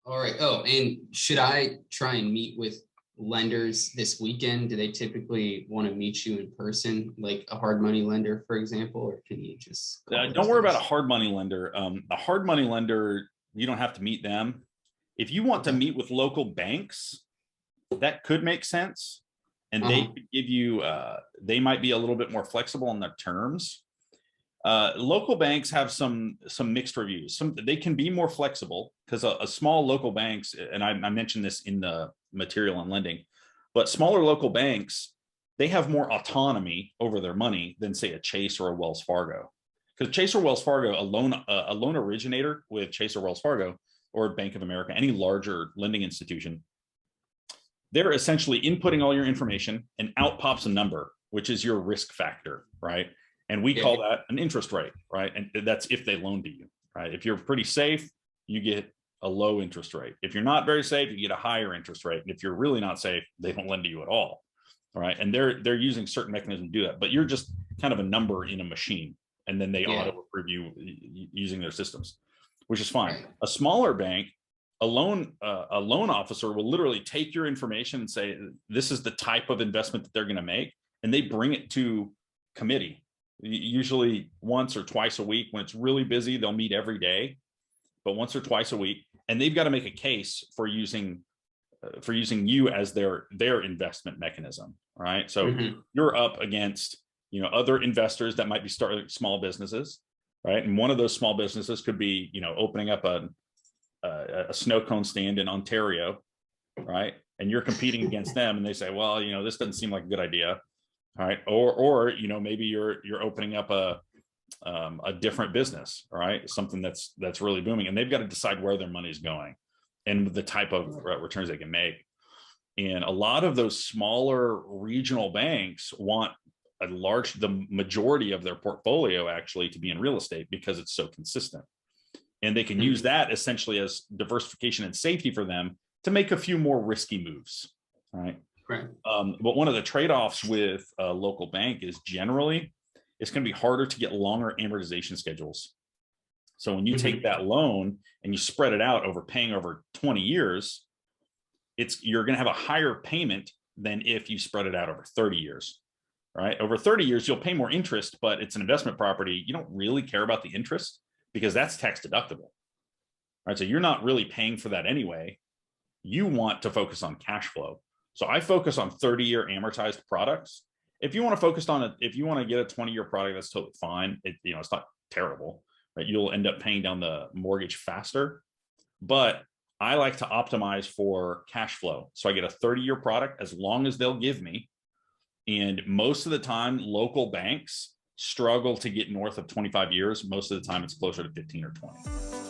All right. Oh, and should I try and meet with lenders this weekend? Do they typically want to meet you in person, like a hard money lender, for example, or can you just call Don't these worry about a guys? hard money lender. A hard money lender, you don't have to meet them. If you want to Okay. meet with local banks, that could make sense. And they Uh-huh. could give you, they might be a little bit more flexible on their terms. Local banks have some mixed reviews. Some they can be more flexible because a small local banks, and I mentioned this in the material on lending, but smaller local banks, they have more autonomy over their money than say a Chase or a Wells Fargo. Because Chase or Wells Fargo, a loan originator with Chase or Wells Fargo or Bank of America, any larger lending institution, they're essentially inputting all your information and out pops a number, which is your risk factor, right? And we Yeah. call that an interest rate, right? And that's if they loan to you, right? If you're pretty safe, you get a low interest rate. If you're not very safe, you get a higher interest rate. And if you're really not safe, they don't lend to you at all. All right. And they're using certain mechanisms to do that, but you're just kind of a number in a machine. And then they Yeah. auto approve you using their systems, which is fine. Right. A smaller bank, a loan officer will literally take your information and say, this is the type of investment that they're going to make. And they bring it to committee, usually once or twice a week. When it's really busy, they'll meet every day, but once or twice a week. And they've got to make a case for using you as their investment mechanism. Right. So Mm-hmm. you're up against, other investors that might be starting small businesses. Right. And one of those small businesses could be, opening up a snow cone stand in Ontario, right? And you're competing against them, and they say, well, this doesn't seem like a good idea, all right? Or maybe you're opening up a different business, right? Something that's really booming, and they've got to decide where their money's going and the type of returns they can make. And a lot of those smaller regional banks want the majority of their portfolio actually to be in real estate because it's so consistent. And they can use that essentially as diversification and safety for them to make a few more risky moves. Right. Right. But one of the trade-offs with a local bank is generally it's going to be harder to get longer amortization schedules. So when you take Mm-hmm. that loan and you spread it out over paying over 20 years, you're going to have a higher payment than if you spread it out over 30 years. Right. Over 30 years, you'll pay more interest, but it's an investment property. You don't really care about the interest because that's tax deductible. Right. So you're not really paying for that anyway. You want to focus on cash flow. So I focus on 30-year amortized products. If you want to focus on it, if you want to get a 20-year product, that's totally fine. It's not terrible, right? You'll end up paying down the mortgage faster. But I like to optimize for cash flow. So I get a 30-year product as long as they'll give me. And most of the time, local banks struggle to get north of 25 years. Most of the time, it's closer to 15 or 20.